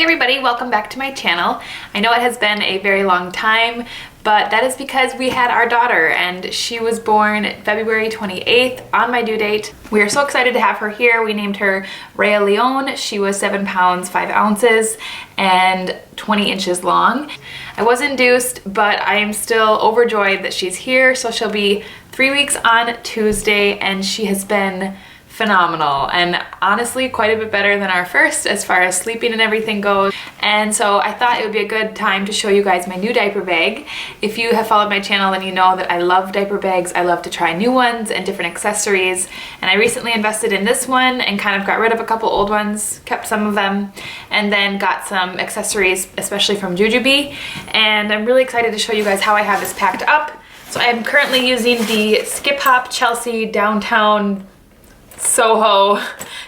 everybody, welcome back to my channel. I know it has been a very long time, but that is because we had our daughter and she was born February 28th on my due date. We are so excited to have her here. We named her REYA LEONE. She was 7 pounds 5 ounces and 20 inches long. I was induced, but I am still overjoyed that she's here. So she'll be 3 weeks on Tuesday and she has been phenomenal and honestly quite a bit better than our first as far as sleeping and everything goes. And so I thought it would be a good time to show you guys my new diaper bag. If you have followed my channel, then you know that I love diaper bags. I love to try new ones and different accessories, and I recently invested in this one and kind of got rid of a couple old ones, kept some of them, and then got some accessories, especially from Jujubee. And I'm really excited to show you guys how I have this packed up. So I am currently using the Skip Hop Chelsea Downtown Soho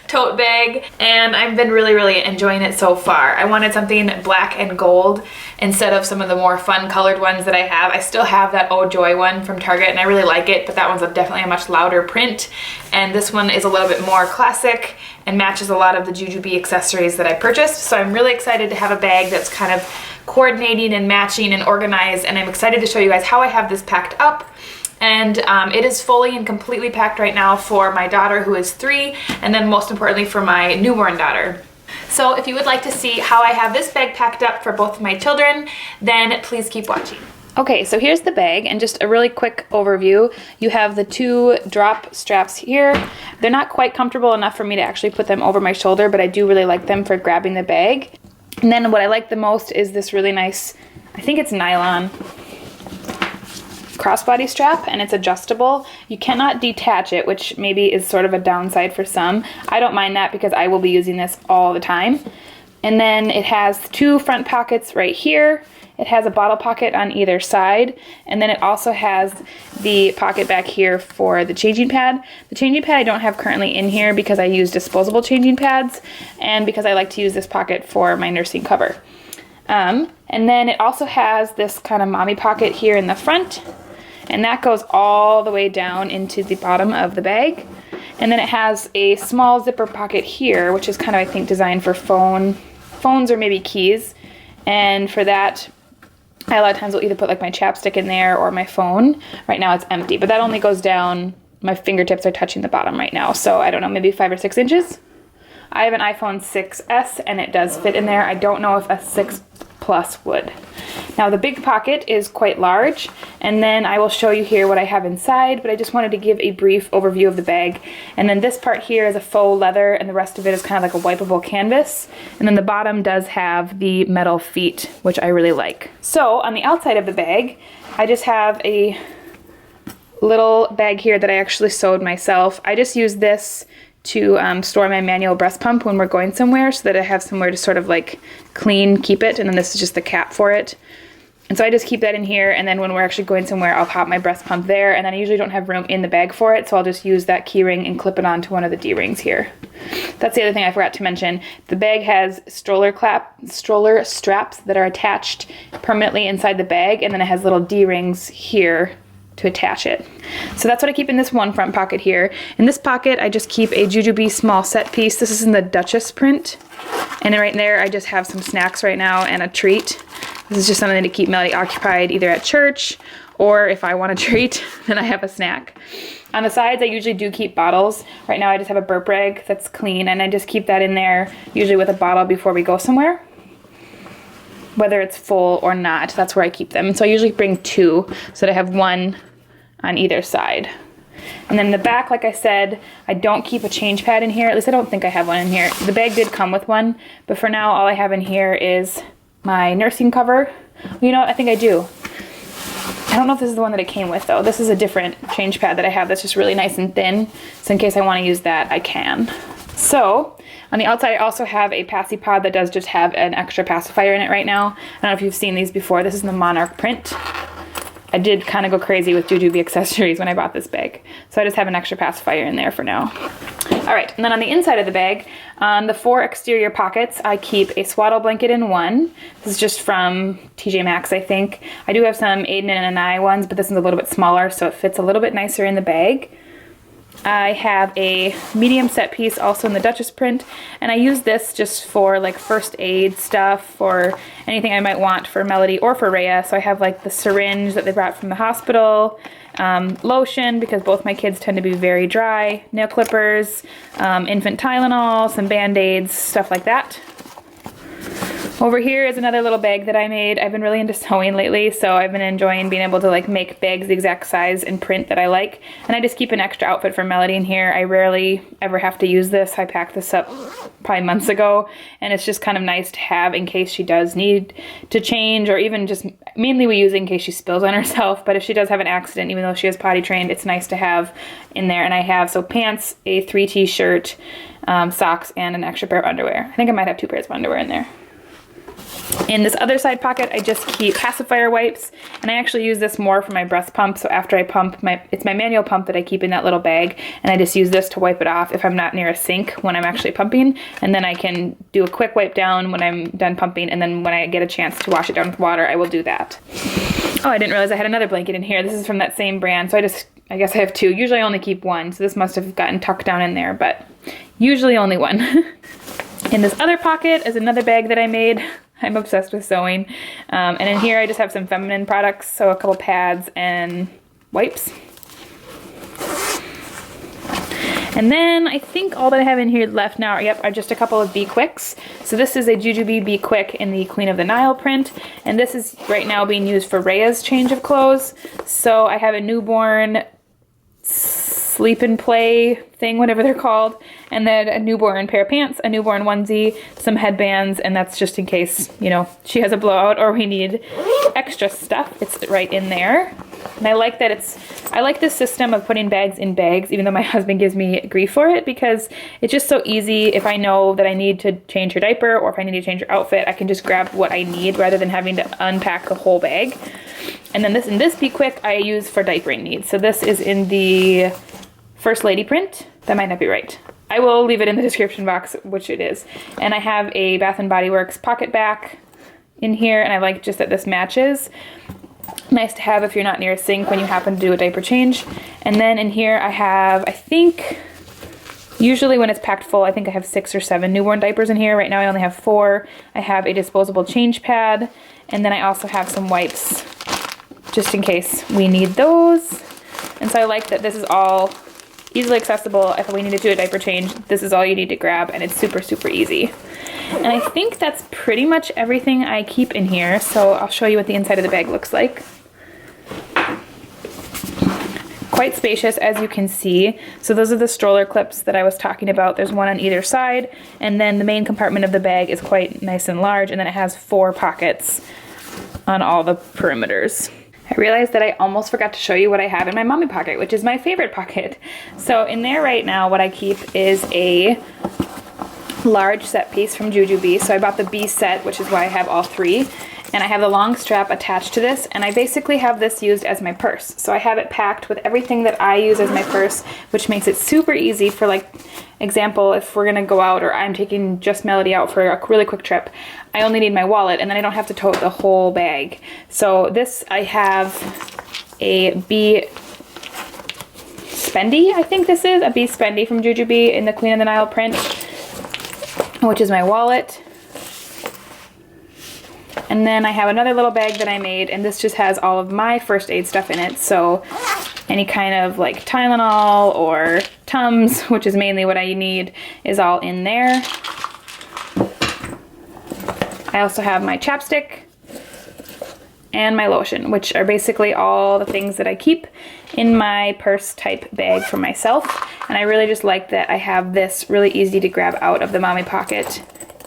tote bag, and I've been really enjoying it so far. I wanted something black and gold instead of some of the more fun colored ones that I have. I still have that Oh Joy one from Target and I really like it, but that one's definitely a much louder print, and this one is a little bit more classic and matches a lot of the Jujubee accessories that I purchased. So I'm really excited to have a bag that's kind of coordinating and matching and organized, and I'm excited to show you guys how I have this packed up. And it is fully and completely packed right now for my daughter, who is 3, and then most importantly for my newborn daughter. So if you would like to see how I have this bag packed up for both of my children, then please keep watching. Okay, so here's the bag, and just a really quick overview. You have the 2 drop straps here. They're not quite comfortable enough for me to actually put them over my shoulder, but I do really like them for grabbing the bag. And then what I like the most is this really nice, I think it's nylon crossbody strap, and it's adjustable. You cannot detach it, which maybe is sort of a downside for some. I don't mind that because I will be using this all the time. And then it has 2 front pockets right here. It has a bottle pocket on either side, and then it also has the pocket back here for the changing pad. The changing pad I don't have currently in here because I use disposable changing pads, and because I like to use this pocket for my nursing cover. And then it also has this kind of mommy pocket here in the front, and that goes all the way down into the bottom of the bag. And then it has a small zipper pocket here, which is kind of, I think, designed for phones or maybe keys. And for that, I a lot of times will either put like my chapstick in there or my phone. Right now it's empty, but that only goes down, my fingertips are touching the bottom right now, so I don't know, maybe 5 or 6 inches. I have an iPhone 6S and it does fit in there. I don't know if a 6 Plus would. Now the big pocket is quite large, and then I will show you here what I have inside, but I just wanted to give a brief overview of the bag. And then this part here is a faux leather, and the rest of it is kind of like a wipeable canvas. And then the bottom does have the metal feet, which I really like. So on the outside of the bag, I just have a little bag here that I actually sewed myself. I just use this to store my manual breast pump when we're going somewhere, so that I have somewhere to sort of like keep it, and then this is just the cap for it. And so I just keep that in here, and then when we're actually going somewhere, I'll pop my breast pump there, and then I usually don't have room in the bag for it, so I'll just use that key ring and clip it onto one of the D-rings here. That's the other thing I forgot to mention. The bag has stroller straps that are attached permanently inside the bag, and then it has little D-rings here to attach it. So that's what I keep in this one front pocket here. In this pocket, I just keep a Jujubee small set piece. This is in the Duchess print. And then right there, I just have some snacks right now and a treat. This is just something to keep Melody occupied either at church, or if I want a treat, then I have a snack. On the sides, I usually do keep bottles. Right now, I just have a burp rag that's clean, and I just keep that in there, usually with a bottle before we go somewhere. Whether it's full or not, that's where I keep them. So I usually bring 2, so that I have 1 on either side. And then in the back, like I said, I don't keep a change pad in here. At least I don't think I have one in here. The bag did come with one, but for now, all I have in here is my nursing cover. Well, you know what? I think I do. I don't know if this is the one that it came with, though. This is a different change pad that I have that's just really nice and thin. So in case I want to use that, I can. So on the outside, I also have a passy pod that does just have an extra pacifier in it right now. I don't know if you've seen these before. This is the Monarch print. I did kind of go crazy with Jujubee accessories when I bought this bag. So I just have an extra pacifier in there for now. All right, and then on the inside of the bag, on the 4 exterior pockets, I keep a swaddle blanket in one. This is just from TJ Maxx, I think. I do have some Aiden and Anai ones, but this is a little bit smaller, so it fits a little bit nicer in the bag. I have a medium set piece also in the Duchess print, and I use this just for like first aid stuff or anything I might want for Melody or for REYA. So I have like the syringe that they brought from the hospital, lotion because both my kids tend to be very dry, nail clippers, infant Tylenol, some Band-Aids, stuff like that. Over here is another little bag that I made. I've been really into sewing lately, so I've been enjoying being able to like make bags the exact size and print that I like. And I just keep an extra outfit for Melody in here. I rarely ever have to use this. I packed this up probably months ago, and it's just kind of nice to have in case she does need to change, or even just mainly we use it in case she spills on herself. But if she does have an accident, even though she is potty trained, it's nice to have in there. And I have so pants, a 3T shirt, socks, and an extra pair of underwear. I think I might have 2 pairs of underwear in there. In this other side pocket, I just keep pacifier wipes, and I actually use this more for my breast pump. So after I pump, it's my manual pump that I keep in that little bag, and I just use this to wipe it off if I'm not near a sink when I'm actually pumping, and then I can do a quick wipe down when I'm done pumping, and then when I get a chance to wash it down with water, I will do that. Oh, I didn't realize I had another blanket in here. This is from that same brand, so I guess I have 2. Usually I only keep 1, so this must have gotten tucked down in there, but usually only 1. In this other pocket is another bag that I made. I'm obsessed with sewing. And in here I just have some feminine products, so a couple pads and wipes. And then I think all that I have in here left now are just a couple of Be Quicks. So this is a Jujubee Be Quick in the Queen of the Nile print, and this is right now being used for REYA's change of clothes. So I have a newborn sleep and play thing, whatever they're called, and then a newborn pair of pants, a newborn onesie, some headbands, and that's just in case, you know, she has a blowout or we need extra stuff. It's right in there. And I like that I like this system of putting bags in bags, even though my husband gives me grief for it, because it's just so easy. If I know that I need to change her diaper or if I need to change her outfit, I can just grab what I need rather than having to unpack the whole bag. And then in this Be Quick I use for diapering needs. So this is in the First Lady print. That might not be right. I will leave it in the description box, which it is. And I have a Bath & Body Works pocket back in here, and I like just that this matches. Nice to have if you're not near a sink when you happen to do a diaper change. And then in here I have, I think, usually when it's packed full, I think I have 6 or 7 newborn diapers in here. Right now I only have 4. I have a disposable change pad, and then I also have some wipes just in case we need those. And so I like that this is all easily accessible. If we need to do a diaper change, this is all you need to grab, and it's super, super easy. And I think that's pretty much everything I keep in here, so I'll show you what the inside of the bag looks like. Quite spacious, as you can see. So those are the stroller clips that I was talking about. There's one on either side, and then the main compartment of the bag is quite nice and large, and then it has 4 pockets on all the perimeters. I realized that I almost forgot to show you what I have in my mommy pocket, which is my favorite pocket. So in there right now, what I keep is a large set piece from Jujubee. So I bought the B set, which is why I have all 3. And I have the long strap attached to this, and I basically have this used as my purse. So I have it packed with everything that I use as my purse, which makes it super easy for, like, example, if we're gonna go out or I'm taking just Melody out for a really quick trip, I only need my wallet, and then I don't have to tote the whole bag. So this, I have a B Spendy, I think this is, a B Spendy from Jujubee in the Queen of the Nile print, which is my wallet. And then I have another little bag that I made, and this just has all of my first aid stuff in it. So any kind of like Tylenol or Tums, which is mainly what I need, is all in there. I also have my chapstick and my lotion, which are basically all the things that I keep in my purse type bag for myself. And I really just like that I have this really easy to grab out of the mommy pocket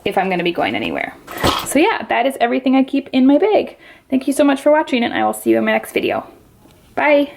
if I'm going to be going anywhere. So yeah, that is everything I keep in my bag. Thank you so much for watching, and I will see you in my next video. Bye!